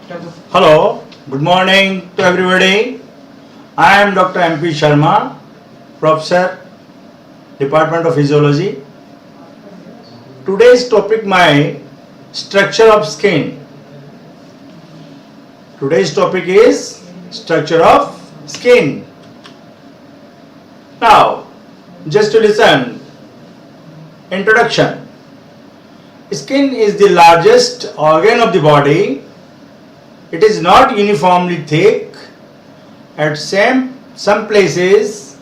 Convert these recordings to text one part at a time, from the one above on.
Hello, good morning to everybody. I am Dr. MP Sharma, Professor, Department of Physiology. Today's topic my structure of skin. Today's topic is structure of skin. Now, just to listen. Introduction. Skin is the largest organ of the body. It is not uniformly thick. At some places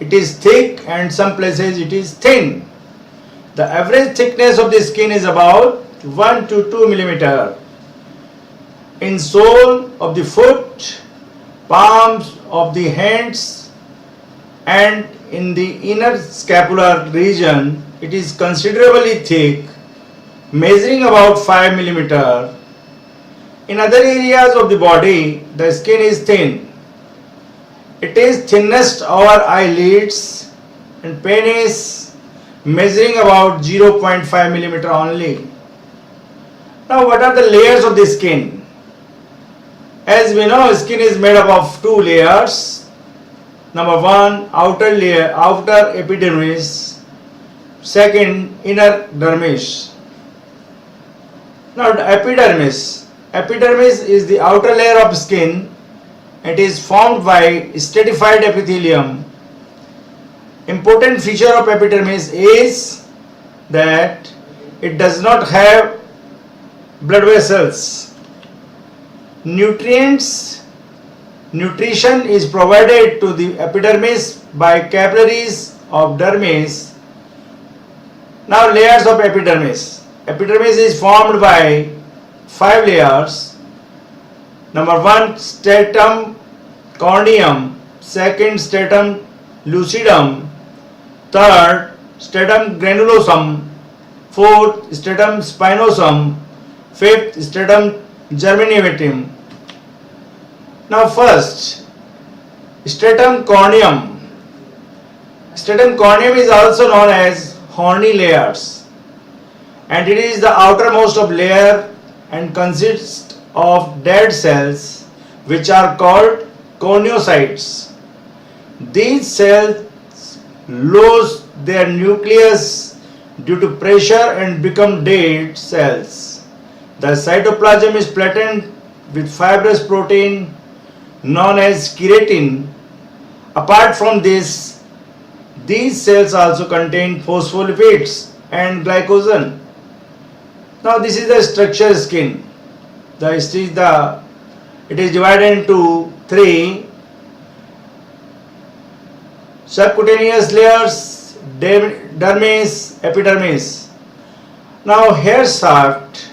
it is thick and some places it is thin. The average thickness of the skin is about 1 to 2 millimeter. In sole of the foot, palms of the hands, and in the inner scapular region, it is considerably thick, measuring about 5 millimeter. In other areas of the body, the skin is thin. It is thinnest over eyelids and penis, measuring about 0.5 millimeter only. Now, what are the layers of the skin? As we know, skin is made up of two layers. Number one, outer layer, outer epidermis. Second, inner dermis. Now, the epidermis. Epidermis is the outer layer of skin. It is formed by stratified epithelium. Important feature of epidermis is that it does not have blood vessels. Nutrition is provided to the epidermis by capillaries of dermis. Now, layers of epidermis. Epidermis is formed by 5 layers. Number 1, stratum corneum. Second, stratum lucidum. Third, stratum granulosum. Fourth, stratum spinosum. Fifth, stratum germinativum. Now first, stratum corneum. Stratum corneum is also known as horny layers, and it is the outermost of layer and consists of dead cells which are called corneocytes. These cells lose their nucleus due to pressure and become dead cells. The cytoplasm is flattened with fibrous protein known as keratin. Apart from this, these cells also contain phospholipids and glycogen. Now this is the structure skin. It is divided into 3 subcutaneous layers: dermis, epidermis. Now hair shaft,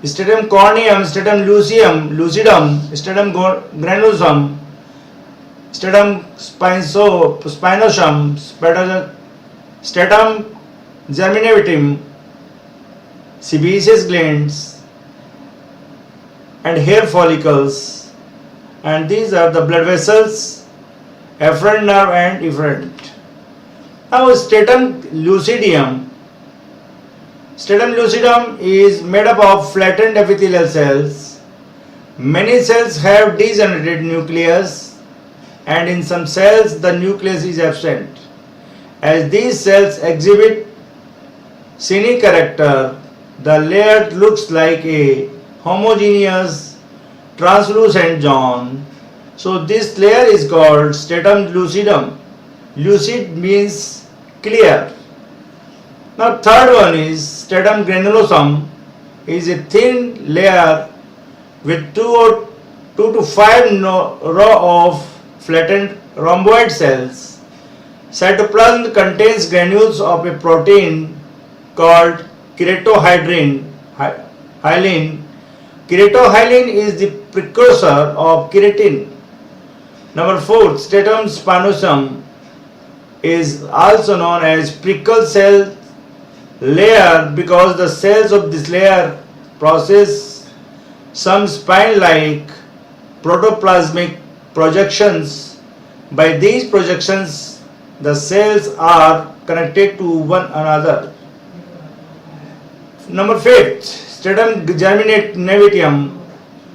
stratum corneum, stratum lucidum, stratum granulosum, stratum spinosum, stratum germinativum, sebaceous glands, and hair follicles, and these are the blood vessels, afferent nerve and efferent. Now, stratum lucidum. Stratum lucidum is made up of flattened epithelial cells. Many cells have degenerated nucleus, and in some cells the nucleus is absent. As these cells exhibit shiny character, the layer looks like a homogeneous translucent zone. So this layer is called stratum lucidum. Lucid means clear. Now third one is stratum granulosum, is a thin layer with 2 to 5 row of flattened rhomboid cells. Cytoplasm contains granules of a protein called keratohyalin. Keratohyalin is the precursor of keratin. Number 4, stratum spinosum is also known as prickle cell layer because the cells of this layer process some spine-like protoplasmic projections. By these projections, the cells are connected to one another. Number 5, stratum germinativum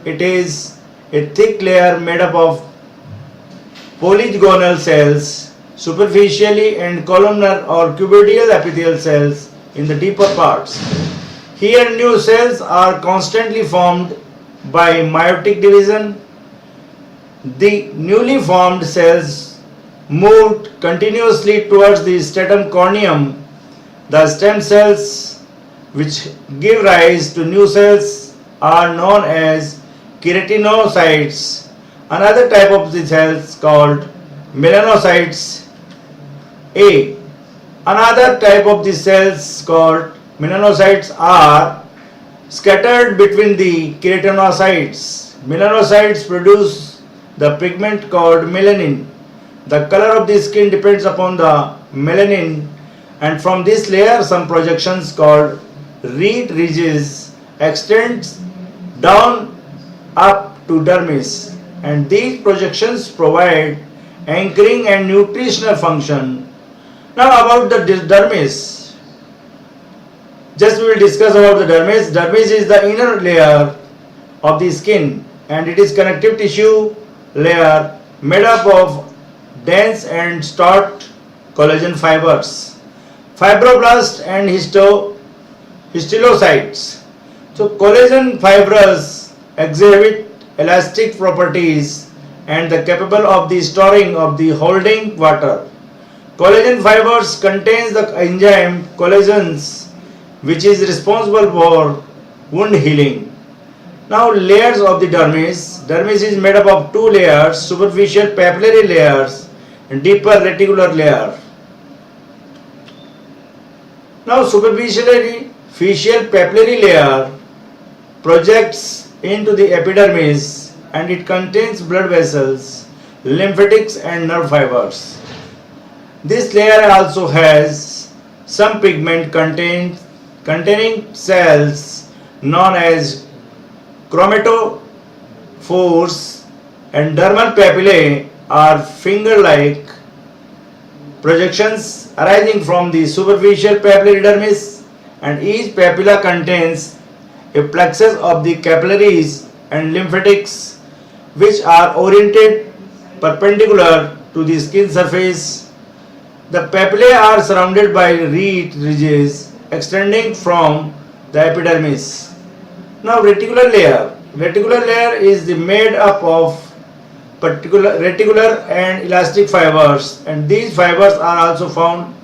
it is a thick layer made up of polygonal cells superficially and columnar or cuboidal epithelial cells in the deeper parts. Here new cells are constantly formed by meiotic division. The newly formed cells moved continuously towards the stratum corneum. The stem cells which give rise to new cells are known as keratinocytes. Another type of the cells called melanocytes. Another type of the cells called melanocytes are scattered between the keratinocytes. Melanocytes produce the pigment called melanin. The color of the skin depends upon the melanin, and from this layer some projections called reed ridges extends down up to dermis, and these projections provide anchoring and nutritional function. Now about the dermis, just we will discuss about the dermis. Dermis is the inner layer of the skin and it is connective tissue layer made up of dense and taut collagen fibers, fibroblasts and histolysocytes. So collagen fibers exhibit elastic properties and the capable of the storing of the holding water. Collagen fibers contains the enzyme collagens which is responsible for wound healing. Now layers of the dermis. Dermis is made up of two layers, superficial papillary layers and deeper reticular layer. Now superficial papillary layer projects into the epidermis and it contains blood vessels, lymphatics and nerve fibers. This layer also has some pigment containing cells known as chromatophores, and dermal papillae are finger-like projections arising from the superficial papillary dermis, and each papilla contains a plexus of the capillaries and lymphatics which are oriented perpendicular to the skin surface. The papillae are surrounded by reed ridges extending from the epidermis. Now reticular layer. Reticular layer is made up of reticular and elastic fibers, and these fibers are also found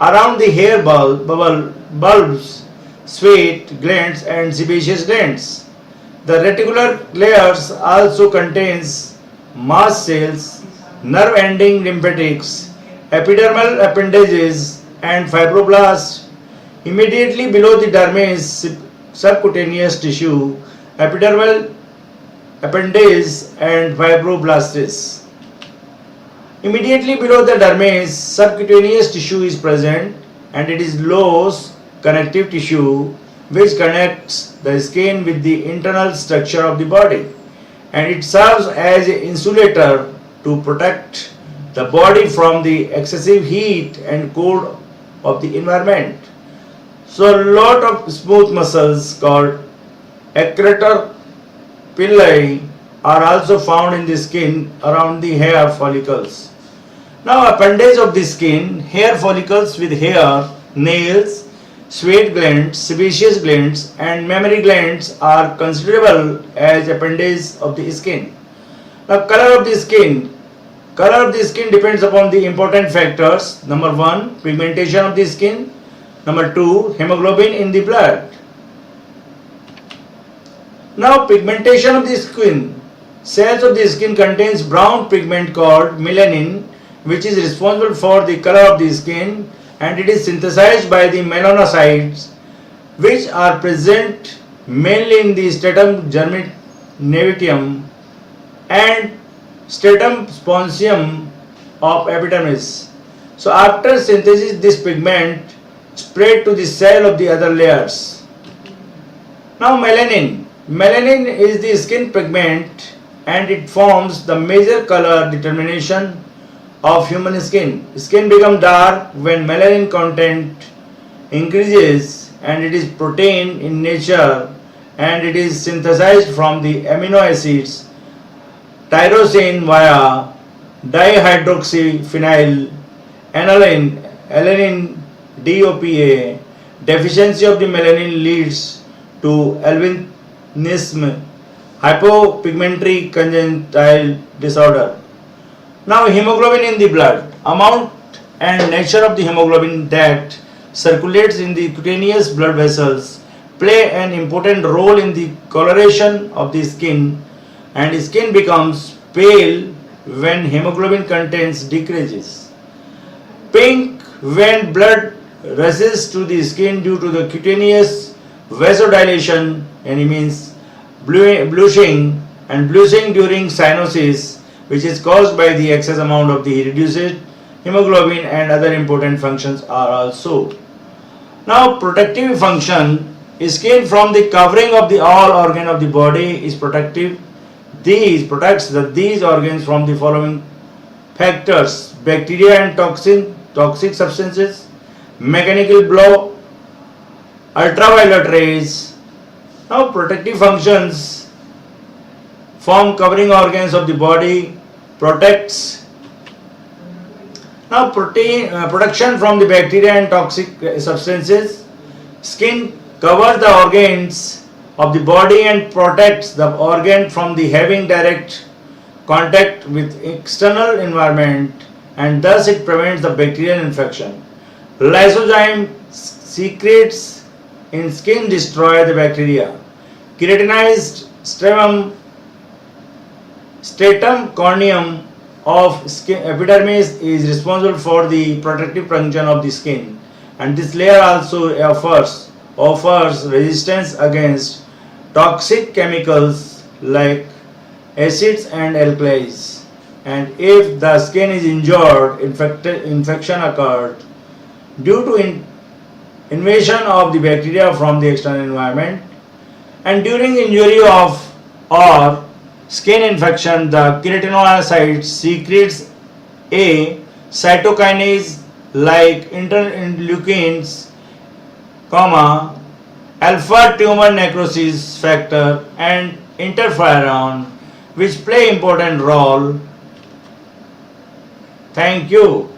around the hair bulbs, sweat glands and sebaceous glands. The reticular layers also contains mast cells, nerve ending lymphatics, epidermal appendages and fibroblasts. Immediately below the dermis, subcutaneous tissue, epidermal appendage and fibroblastis. Immediately below the dermis, subcutaneous tissue is present and it is loose connective tissue which connects the skin with the internal structure of the body, and it serves as an insulator to protect the body from the excessive heat and cold of the environment. So a lot of smooth muscles called erector pili are also found in the skin around the hair follicles. Now appendage of the skin, hair follicles with hair, nails, sweat glands, sebaceous glands and mammary glands are considerable as appendages of the skin. Now color of the skin. Color of the skin depends upon the important factors. Number 1, pigmentation of the skin. Number 2, hemoglobin in the blood. Now pigmentation of the skin. Cells of the skin contains brown pigment called melanin which is responsible for the color of the skin, and it is synthesized by the melanocytes which are present mainly in the stratum germinativum and stratum spongium of epidermis. So after synthesis this pigment spread to the cell of the other layers. Now melanin. Melanin is the skin pigment and it forms the major color determination of human skin. Skin becomes dark when melanin content increases, and it is protein in nature and it is synthesized from the amino acids tyrosine via dihydroxyphenyl alanine DOPA. Deficiency of the melanin leads to albinism, hypopigmentary congenital disorder. Now, hemoglobin in the blood. Amount and nature of the hemoglobin that circulates in the cutaneous blood vessels play an important role in the coloration of the skin, and skin becomes pale when hemoglobin content decreases. Pink when blood rushes to the skin due to the cutaneous vasodilation, and it means blushing, and blushing during cyanosis, which is caused by the excess amount of the reduced hemoglobin, and other important functions are also. Now, protective function. Skin from the covering of the all organ of the body is protective. These protects these organs from the following factors: bacteria and toxic substances, mechanical blow, ultraviolet rays. Now, protective functions form covering organs of the body, protects. Now, protection from the bacteria and toxic substances. Skin covers the organs of the body and protects the organ from the having direct contact with external environment, and thus it prevents the bacterial infection. Lysozyme secretes in skin destroy the bacteria. Keratinized stratum corneum of skin epidermis is responsible for the protective function of the skin, and this layer also offers resistance against toxic chemicals like acids and alkalis. And if the skin is injured, infection occurred due to invasion of the bacteria from the external environment. And during injury of or skin infection, the keratinocyte secretes a cytokinase like interleukins, alpha tumor necrosis factor, and interferon, which play important role. Thank you.